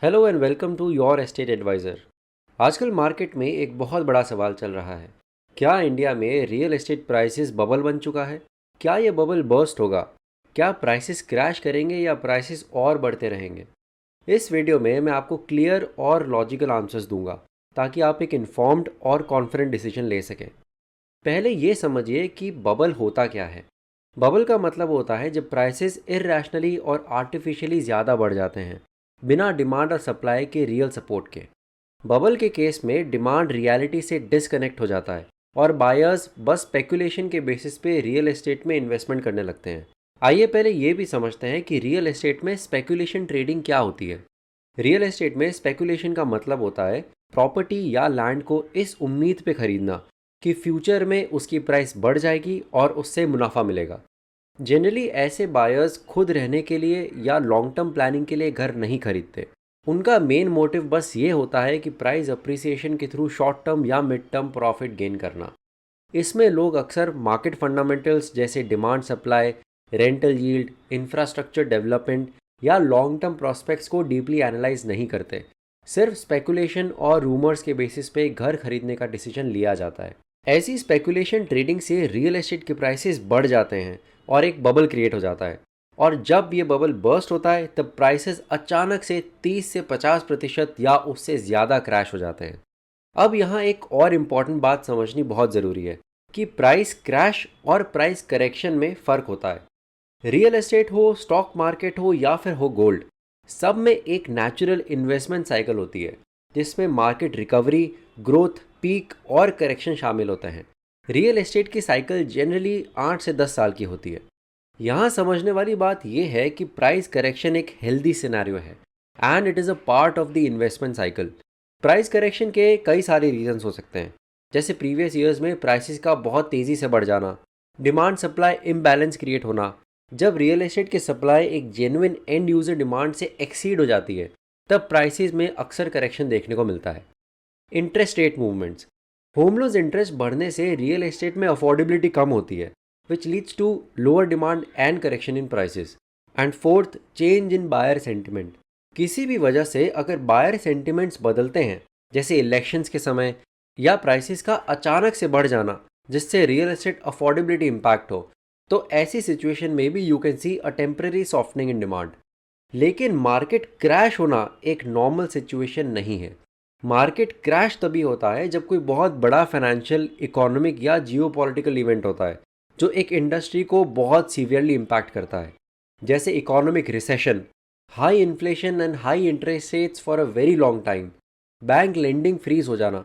Hello and welcome to your estate adviser. आजकल market में एक बहुत बड़ा सवाल चल रहा है। क्या इंडिया में रियल एस्टेट प्राइसेस बबल बन चुका है? क्या ये बबल बर्स्ट होगा? क्या प्राइसेस क्रैश करेंगे या प्राइसेस और बढ़ते रहेंगे? इस वीडियो में मैं आपको क्लियर और लॉजिकल आंसर्स दूंगा ताकि आप एक इन्फॉर्म्ड और कॉन्फिडेंट डिसीजन ले सकें। पहले ये समझिए कि बबल होता क्या है। बबल का मतलब होता है जब प्राइसेस इरैशनली और आर्टिफिशियली ज़्यादा बढ़ जाते हैं बिना डिमांड और सप्लाई के रियल सपोर्ट के। बबल के केस में डिमांड रियलिटी से डिसकनेक्ट हो जाता है और बायर्स बस स्पेकुलेशन के बेसिस पे रियल एस्टेट में इन्वेस्टमेंट करने लगते हैं। आइए पहले ये भी समझते हैं कि रियल एस्टेट में स्पेकुलेशन ट्रेडिंग क्या होती है। रियल एस्टेट में स्पेकुलेशन का मतलब होता है प्रॉपर्टी या लैंड को इस उम्मीद पे खरीदना कि फ्यूचर में उसकी प्राइस बढ़ जाएगी और उससे मुनाफा मिलेगा। जनरली ऐसे बायर्स खुद रहने के लिए या लॉन्ग टर्म प्लानिंग के लिए घर नहीं खरीदते। उनका मेन मोटिव बस ये होता है कि प्राइस अप्रिसिएशन के थ्रू शॉर्ट टर्म या मिड टर्म प्रॉफिट गेन करना। इसमें लोग अक्सर मार्केट फंडामेंटल्स जैसे demand supply, rental yield, infrastructure development या लॉन्ग टर्म प्रॉस्पेक्ट्स को डीपली एनालाइज नहीं करते। सिर्फ स्पेकुलेशन और रूमर्स के बेसिस पे घर खरीदने का डिसीजन लिया जाता है। ऐसी स्पेकुलेशन ट्रेडिंग से रियल एस्टेट के प्राइसेस बढ़ जाते हैं और एक बबल क्रिएट हो जाता है। और जब ये बबल बर्स्ट होता है तब प्राइसेस अचानक से 30 से 50% या उससे ज़्यादा क्रैश हो जाते हैं। अब यहाँ एक और इम्पॉर्टेंट बात समझनी बहुत ज़रूरी है कि प्राइस क्रैश और प्राइस करेक्शन में फ़र्क होता है। रियल एस्टेट हो, स्टॉक मार्केट हो या फिर हो गोल्ड, सब में एक नेचुरल इन्वेस्टमेंट साइकिल होती है जिसमें मार्केट रिकवरी, ग्रोथ, पीक और करेक्शन शामिल होते हैं। रियल एस्टेट की साइकिल जनरली 8 से 10 साल की होती है। यहाँ समझने वाली बात यह है कि प्राइस करेक्शन एक हेल्दी सिनेरियो है and it is a part of the investment cycle. Price correction के कई सारे रीजंस हो सकते हैं, जैसे प्रीवियस ईयर्स में प्राइसेस का बहुत तेज़ी से बढ़ जाना, डिमांड सप्लाई इम्बैलेंस क्रिएट होना। जब रियल एस्टेट की सप्लाई एक जेन्युइन एंड यूज़र डिमांड से एक्सीड हो जाती है तब प्राइसेस में अक्सर करेक्शन देखने को मिलता है। Interest rate movements, home loans interest बढ़ने से रियल एस्टेट में अफोर्डेबिलिटी कम होती है which leads to lower demand and correction in prices. And fourth, change in buyer sentiment. किसी भी वजह से अगर बायर सेंटिमेंट्स बदलते हैं, जैसे इलेक्शंस के समय या प्राइसेस का अचानक से बढ़ जाना जिससे रियल एस्टेट अफोर्डेबिलिटी इम्पैक्ट हो, तो ऐसी सिचुएशन में भी you can see a temporary softening in demand. लेकिन मार्केट क्रैश होना एक नॉर्मल सिचुएशन नहीं है। मार्केट क्रैश तभी होता है जब कोई बहुत बड़ा फाइनेंशियल, इकोनॉमिक या जियोपॉलिटिकल इवेंट होता है जो एक इंडस्ट्री को बहुत सीवियरली इम्पैक्ट करता है, जैसे economic recession, high inflation and high interest rates for a very long time, bank lending freeze हो जाना,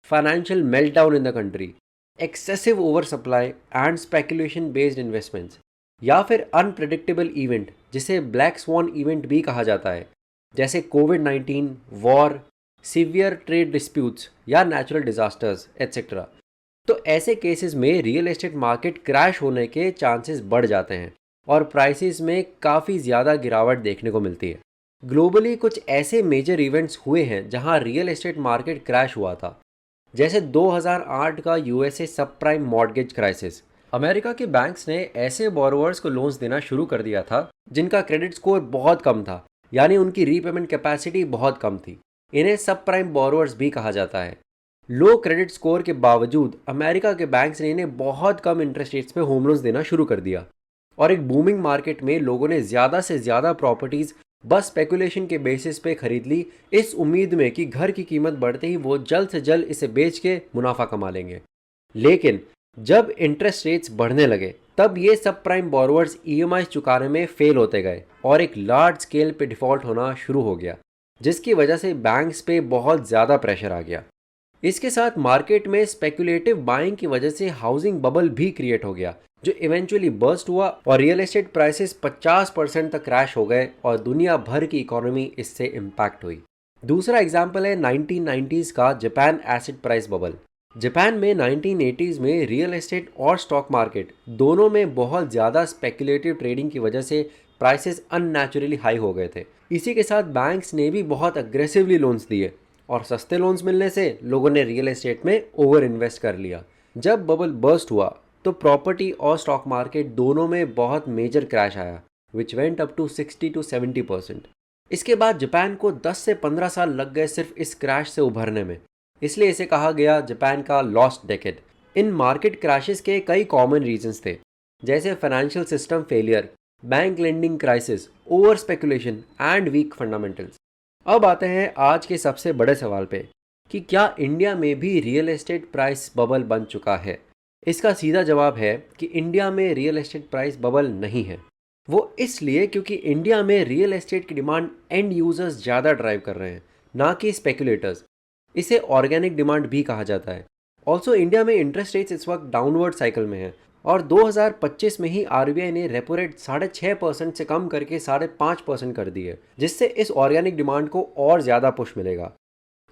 financial meltdown in the country, excessive over supply and speculation based investments, या फिर unpredictable event जिसे black swan event भी कहा जाता है, जैसे कोविड-19, वॉर, सीवियर ट्रेड डिस्प्यूट्स या नेचुरल डिजास्टर्स एट्सेट्रा। तो ऐसे केसेस में रियल एस्टेट मार्केट क्रैश होने के चांसेस बढ़ जाते हैं और प्राइसेस में काफ़ी ज़्यादा गिरावट देखने को मिलती है। ग्लोबली कुछ ऐसे मेजर इवेंट्स हुए हैं जहां रियल एस्टेट मार्केट क्रैश हुआ था, जैसे 2008 का यूएसए सब प्राइम मॉर्गेज क्राइसिस। अमेरिका के बैंक्स ने ऐसे बोरोवर्स को लोन्स देना शुरू कर दिया था जिनका क्रेडिट स्कोर बहुत कम था, यानी उनकी रीपेमेंट कैपेसिटी बहुत कम थी। इन्हें सब प्राइम बोरोवर्स भी कहा जाता है। लो क्रेडिट स्कोर के बावजूद अमेरिका के बैंक्स ने इन्हें बहुत कम इंटरेस्ट रेट्स पे होम लोन्स देना शुरू कर दिया और एक बूमिंग मार्केट में लोगों ने ज़्यादा से ज़्यादा प्रॉपर्टीज़ बस स्पेकुलेशन के बेसिस पे खरीद ली, इस उम्मीद में कि घर की कीमत बढ़ते ही वो जल्द से जल्द इसे बेच के मुनाफा कमा लेंगे। लेकिन जब इंटरेस्ट रेट्स बढ़ने लगे तब ये सब प्राइम बोरोवर्स ईएमआई चुकाने में फेल होते गए और एक लार्ज स्केल पे डिफ़ॉल्ट होना शुरू हो गया, जिसकी वजह से बैंक्स पे बहुत ज़्यादा प्रेशर आ गया। इसके साथ मार्केट में स्पेकुलेटिव बाइंग की वजह से हाउसिंग बबल भी क्रिएट हो गया जो इवेंचुअली बर्स्ट हुआ और रियल एस्टेट प्राइसेस 50% तक क्रैश हो गए और दुनिया भर की इकोनॉमी इससे इम्पैक्ट हुई। दूसरा एग्जाम्पल है 1990s का Japan acid price bubble. Japan में 1980s में रियल एस्टेट और स्टॉक मार्केट दोनों में बहुत ज़्यादा स्पेकुलेटिव ट्रेडिंग की वजह से प्राइसेस अननेचुरली हाई हो गए थे। इसी के साथ बैंक्स ने भी बहुत अग्रेसिवली लोन्स दिए और सस्ते लोन्स मिलने से लोगों ने रियल एस्टेट में ओवर इन्वेस्ट कर लिया। जब बबल बर्स्ट हुआ तो प्रॉपर्टी और स्टॉक मार्केट दोनों में बहुत मेजर क्रैश आया which went up to 60 to 70%। इसके बाद जापान को 10 से 15 साल लग गए सिर्फ इस क्रैश से उभरने में। इसलिए इसे कहा गया जापान का लॉस्ट डेकेड। इन मार्केट क्रैशेस के कई कॉमन रीजंस थे, जैसे financial system failure, bank lending crisis, over speculation and weak fundamentals. अब आते हैं आज के सबसे बड़े सवाल पे कि क्या इंडिया में भी रियल एस्टेट प्राइस बबल बन चुका है। इसका सीधा जवाब है कि इंडिया में रियल एस्टेट प्राइस बबल नहीं है। वो इसलिए क्योंकि इंडिया में रियल एस्टेट की डिमांड एंड यूजर्स ज़्यादा ड्राइव कर रहे हैं, ना कि स्पेकुलेटर्स। इसे ऑर्गेनिक डिमांड भी कहा जाता है। ऑल्सो इंडिया में इंटरेस्ट रेट्स इस वक्त डाउनवर्ड साइकिल में है और 2025 में ही आरबीआई ने रेपो रेट 6.5% से कम करके 5.5% कर दी है, जिससे इस ऑर्गेनिक डिमांड को और ज़्यादा पुश मिलेगा।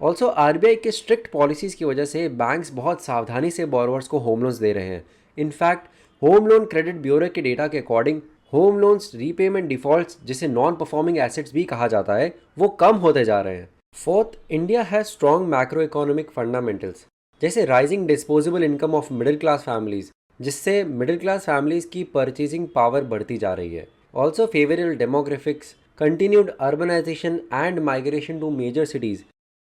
ऑल्सो आरबीआई के स्ट्रिक्ट पॉलिसीज़ की वजह से बैंक्स बहुत सावधानी से बोरोवर्स को होम लोन्स दे रहे हैं। In fact home loan credit bureau के डेटा के according home loans repayment defaults, जिसे नॉन परफॉर्मिंग एसेट्स भी कहा जाता है, वो कम होते जा रहे हैं। Fourth, India has strong macro economic fundamentals, जैसे rising disposable income of middle class families, जिससे मिडिल क्लास फैमिलीज की परचेजिंग पावर बढ़ती जा रही है। Also favourable demographics, continued urbanisation and migration to major cities,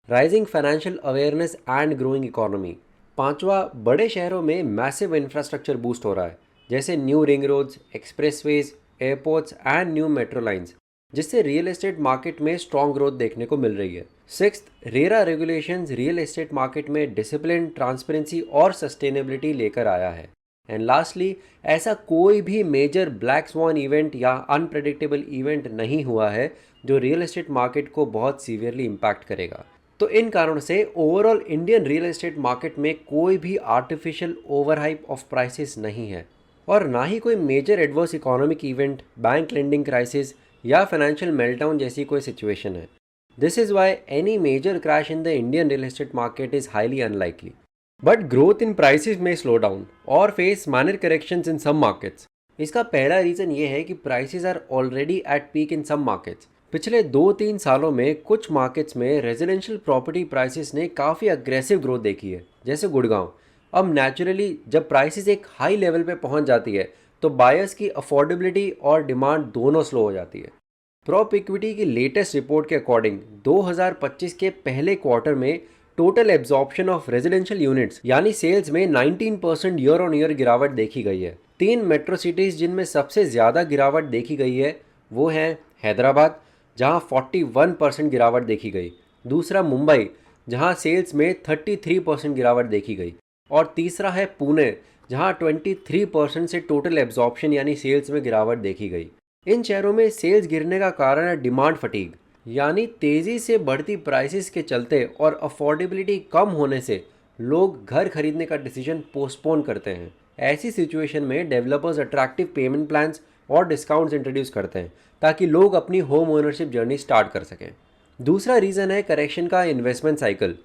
rising financial awareness and growing economy. पांचवा, बड़े शहरों में मैसिव इंफ्रास्ट्रक्चर बूस्ट हो रहा है, जैसे new ring roads, expressways, airports and new metro lines, जिससे रियल एस्टेट मार्केट में स्ट्रॉन्ग ग्रोथ देखने को मिल रही है। Sixth, RERA regulations real estate market में डिसिप्लिन, ट्रांसपेरेंसी और सस्टेनेबिलिटी लेकर आया है। एंड लास्टली, ऐसा कोई भी मेजर ब्लैक स्वान इवेंट या अनप्रेडिक्टेबल इवेंट नहीं हुआ है जो रियल एस्टेट मार्केट को बहुत सीवियरली इम्पैक्ट करेगा। तो इन कारणों से overall Indian real estate market में कोई भी आर्टिफिशियल ओवरहाइप ऑफ प्राइसेस नहीं है और ना ही कोई major adverse economic event, bank lending crisis या फाइनेंशियल मेल्टडाउन जैसी कोई सिचुएशन है। This is why any major crash in the Indian real estate market is highly unlikely. But growth in prices में स्लो डाउन और face minor corrections in some markets. इसका पहला reason ये है कि prices are already at peak in some markets. पिछले 2-3 सालों में कुछ मार्केट्स में रेजिडेंशियल प्रॉपर्टी प्राइसेस ने काफ़ी अग्रेसिव ग्रोथ देखी है, जैसे गुड़गांव। अब नेचुरली जब प्राइसेस एक हाई लेवल पे पहुंच जाती है तो बायर्स की अफोर्डेबिलिटी और डिमांड दोनों स्लो हो जाती है। प्रॉप इक्विटी की लेटेस्ट रिपोर्ट के अकॉर्डिंग 2025 के पहले क्वार्टर में total absorption of residential units यानी सेल्स में 19% ईयर ऑन ईयर गिरावट देखी गई है। 3 मेट्रो सिटीज़ जिनमें सबसे ज़्यादा गिरावट देखी गई है वो हैं हैदराबाद, जहां 41% गिरावट देखी गई, दूसरा मुंबई जहां सेल्स में 33% गिरावट देखी गई, और तीसरा है पुणे जहां 23% से टोटल एब्जॉर्प्शन यानी सेल्स में गिरावट देखी गई। इन शहरों में सेल्स गिरने का कारण है डिमांड फटीग, यानी तेज़ी से बढ़ती प्राइसेस के चलते और अफोर्डेबिलिटी कम होने से लोग घर खरीदने का डिसीजन पोस्टपोन करते हैं। ऐसी सिचुएशन में डेवलपर्स अट्रैक्टिव पेमेंट प्लान्स और डिस्काउंट्स इंट्रोड्यूस करते हैं ताकि लोग अपनी होम ओनरशिप जर्नी स्टार्ट कर सकें। दूसरा रीज़न है करेक्शन का इन्वेस्टमेंट साइकिल।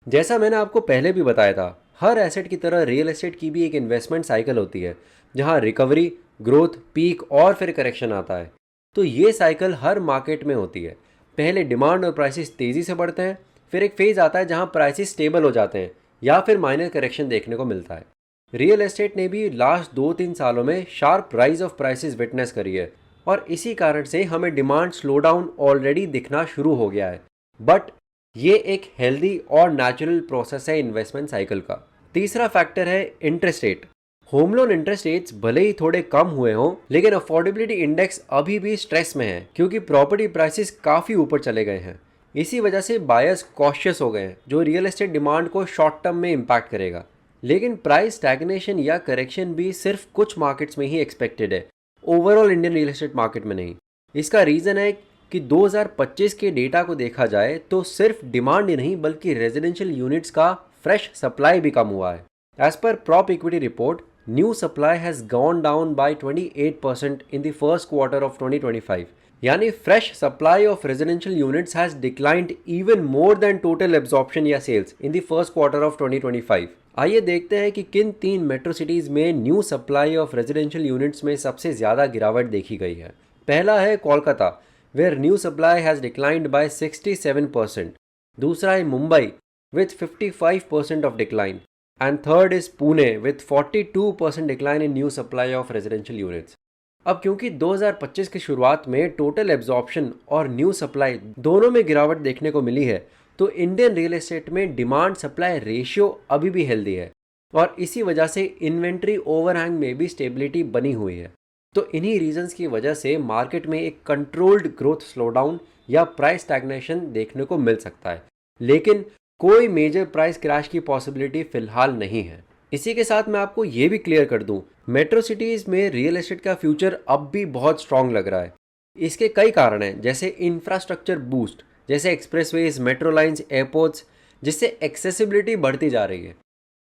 जैसा मैंने आपको पहले भी बताया था, हर एसेट की तरह रियल एस्टेट की भी एक इन्वेस्टमेंट साइकिल होती है जहां रिकवरी, ग्रोथ, पीक और फिर करेक्शन आता है। तो ये साइकिल हर मार्केट में होती है। पहले डिमांड और प्राइसेस तेज़ी से बढ़ते हैं, फिर एक फेज़ आता है जहां प्राइसेस स्टेबल हो जाते हैं या फिर माइनर करेक्शन देखने को मिलता है। रियल एस्टेट ने भी लास्ट 2-3 सालों में sharp rise of prices witness करी है और इसी कारण से हमें डिमांड स्लो डाउन ऑलरेडी दिखना शुरू हो गया है। बट ये एक हेल्दी और नेचुरल प्रोसेस है इन्वेस्टमेंट साइकिल का। तीसरा फैक्टर है interest rate. Home loan interest rates भले ही थोड़े कम हुए हों, लेकिन अफोर्डेबिलिटी इंडेक्स अभी भी स्ट्रेस में है क्योंकि प्रॉपर्टी प्राइसेस काफ़ी ऊपर चले गए हैं। इसी वजह से बायर्स कॉशियस हो गए हैं, जो रियल एस्टेट डिमांड को शॉर्ट टर्म में इम्पैक्ट करेगा। लेकिन प्राइस स्टैग्नेशन या करेक्शन भी सिर्फ कुछ मार्केट्स में ही एक्सपेक्टेड है, overall Indian real estate market में नहीं। इसका रीज़न है कि 2025 के डेटा को देखा जाए तो सिर्फ डिमांड ही नहीं बल्कि रेजिडेंशियल यूनिट्स का फ्रेश सप्लाई भी कम हुआ है। As per prop equity report, new supply has gone down by 28% in the first quarter of 2025, यानी fresh supply of residential units has declined even more than total absorption या sales in the first quarter of 2025। आइए देखते हैं कि किन 3 metro cities में new supply of residential units में सबसे ज़्यादा गिरावट देखी गई है। पहला है Kolkata, where new supply has declined by 67%। दूसरा है Mumbai with 55% of decline, and third is Pune with 42% decline in new supply of residential units. अब क्योंकि 2025 की शुरुआत में टोटल एब्जॉर्प्शन और न्यू सप्लाई दोनों में गिरावट देखने को मिली है, तो इंडियन रियल एस्टेट में डिमांड सप्लाई रेशियो अभी भी हेल्दी है और इसी वजह से इन्वेंट्री ओवरहैंग में भी स्टेबिलिटी बनी हुई है। तो इन्हीं रीजंस की वजह से मार्केट में एक कंट्रोल्ड ग्रोथ स्लोडाउन या प्राइस स्टैग्नेशन देखने को मिल सकता है, लेकिन कोई मेजर प्राइस क्रैश की पॉसिबिलिटी फिलहाल नहीं है। इसी के साथ मैं आपको ये भी क्लियर कर दूं, मेट्रो सिटीज़ में रियल एस्टेट का फ्यूचर अब भी बहुत स्ट्रांग लग रहा है। इसके कई कारण हैं, जैसे इंफ्रास्ट्रक्चर बूस्ट, जैसे एक्सप्रेसवेज, मेट्रो लाइंस, एयरपोर्ट्स, जिससे एक्सेसिबिलिटी बढ़ती जा रही है।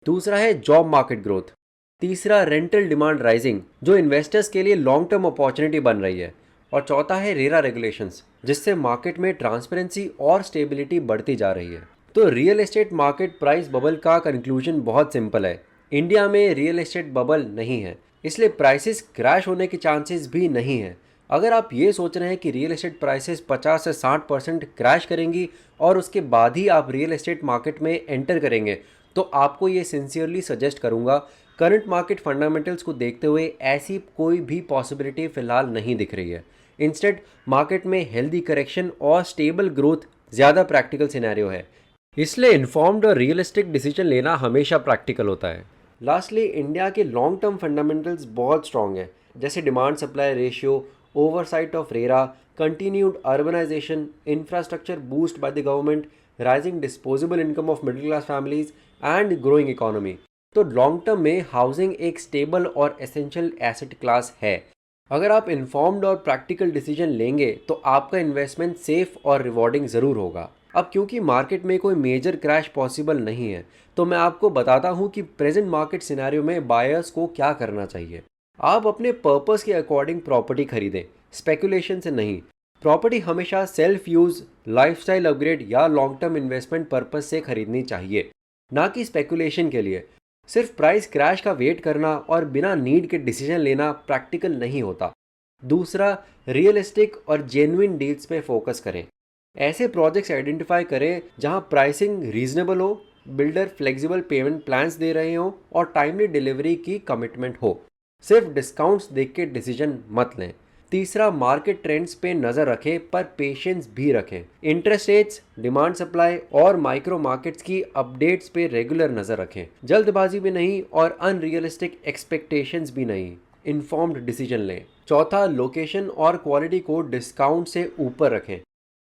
दूसरा है जॉब मार्केट ग्रोथ। तीसरा रेंटल डिमांड राइजिंग, जो इन्वेस्टर्स के लिए लॉन्ग टर्म अपॉर्चुनिटी बन रही है। और चौथा है रेरा रेगुलेशंस, जिससे मार्केट में ट्रांसपेरेंसी और स्टेबिलिटी बढ़ती जा रही है। तो real estate market price bubble का कंक्लूजन बहुत सिंपल है। इंडिया में रियल एस्टेट बबल नहीं है, इसलिए प्राइसेस क्रैश होने के चांसेस भी नहीं है। अगर आप ये सोच रहे हैं कि रियल एस्टेट प्राइसेस 50 से 60% क्रैश करेंगी और उसके बाद ही आप रियल एस्टेट मार्केट में एंटर करेंगे, तो आपको ये सिंसियरली सजेस्ट करूंगा, करंट मार्केट फंडामेंटल्स को देखते हुए ऐसी कोई भी पॉसिबिलिटी फ़िलहाल नहीं दिख रही है। इंस्टेड मार्केट में हेल्दी करेक्शन और स्टेबल ग्रोथ ज़्यादा प्रैक्टिकल सिनेरियो है। इसलिए इन्फॉर्म्ड और रियलिस्टिक डिसीजन लेना हमेशा प्रैक्टिकल होता है। लास्टली, इंडिया के लॉन्ग टर्म फंडामेंटल्स बहुत स्ट्रॉन्ग हैं, जैसे demand supply ratio, oversight of RERA, continued urbanisation, infrastructure boost by the government, rising disposable income of middle class families and growing economy. तो long term में housing एक stable और essential asset class है। अगर आप इन्फॉर्म्ड और प्रैक्टिकल डिसीजन लेंगे तो आपका इन्वेस्टमेंट सेफ और रिवॉर्डिंग ज़रूर होगा। अब क्योंकि मार्केट में कोई मेजर क्रैश पॉसिबल नहीं है, तो मैं आपको बताता हूँ कि प्रेजेंट मार्केट सिनेरियो में बायर्स को क्या करना चाहिए। आप अपने पर्पस के अकॉर्डिंग प्रॉपर्टी खरीदें, स्पेकुलेशन से नहीं। प्रॉपर्टी हमेशा सेल्फ यूज़, लाइफस्टाइल अपग्रेड या लॉन्ग टर्म इन्वेस्टमेंट पर्पस से खरीदनी चाहिए, ना कि स्पेकुलेशन के लिए। सिर्फ प्राइस क्रैश का वेट करना और बिना नीड के डिसीजन लेना प्रैक्टिकल नहीं होता। दूसरा, रियलिस्टिक और जेन्युइन डील्स पे फोकस करें। ऐसे प्रोजेक्ट्स आइडेंटिफाई करें जहां प्राइसिंग रीजनेबल हो, बिल्डर फ्लेक्सिबल पेमेंट प्लान्स दे रहे हो और टाइमली डिलीवरी की कमिटमेंट हो। सिर्फ डिस्काउंट्स देख के डिसीजन मत लें। तीसरा, मार्केट ट्रेंड्स पे नज़र रखें पर पेशेंस भी रखें। इंटरेस्ट रेट्स, डिमांड सप्लाई और माइक्रो मार्केट्स की अपडेट्स पे रेगुलर नज़र रखें। जल्दबाजी भी नहीं और अनरियलिस्टिक एक्सपेक्टेशंस भी नहीं। इन्फॉर्म्ड डिसीजन लें। चौथा, लोकेशन और क्वालिटी को डिस्काउंट से ऊपर रखें।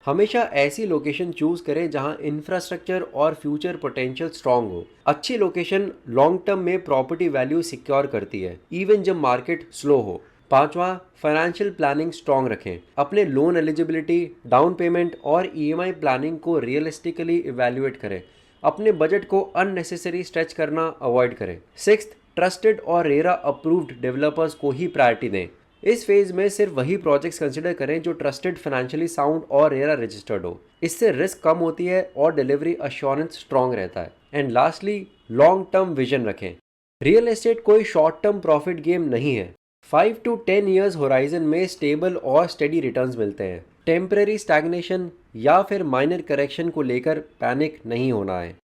हमेशा ऐसी लोकेशन चूज करें जहां इंफ्रास्ट्रक्चर और फ्यूचर पोटेंशियल स्ट्रांग हो। अच्छी लोकेशन लॉन्ग टर्म में प्रॉपर्टी वैल्यू सिक्योर करती है, इवन जब मार्केट स्लो हो। पांचवा, फाइनेंशियल प्लानिंग स्ट्रांग रखें। अपने लोन एलिजिबिलिटी, डाउन पेमेंट और ईएमआई प्लानिंग को रियलिस्टिकली इवैल्यूएट करें। अपने बजट को अननेसेसरी स्ट्रेच करना अवॉइड करें। सिक्स्थ, ट्रस्टेड और रेरा अप्रूव्ड डेवलपर्स को ही प्रायोरिटी दें। इस फेज में सिर्फ वही प्रोजेक्ट्स कंसिडर करें जो ट्रस्टेड, फाइनेंशियली साउंड और रेरा रजिस्टर्ड हो। इससे रिस्क कम होती है और डिलीवरी अश्योरेंस स्ट्रांग रहता है। And lastly, long term vision रखें। रियल एस्टेट कोई शॉर्ट टर्म प्रॉफिट गेम नहीं है। 5 to 10 ईयर्स होराइजन में स्टेबल और स्टेडी रिटर्न्स मिलते हैं। टेम्परेरी स्टैग्नेशन या फिर माइनर करेक्शन को लेकर पैनिक नहीं होना है।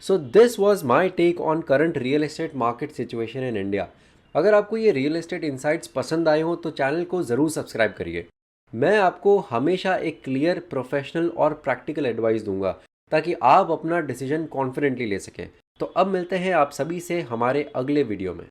So this was my take on current real estate market situation in India. अगर आपको ये रियल एस्टेट इंसाइट्स पसंद आए हों तो चैनल को ज़रूर सब्सक्राइब करिए। मैं आपको हमेशा एक क्लियर, प्रोफेशनल और प्रैक्टिकल एडवाइस दूंगा ताकि आप अपना डिसीजन कॉन्फिडेंटली ले सकें। तो अब मिलते हैं आप सभी से हमारे अगले वीडियो में।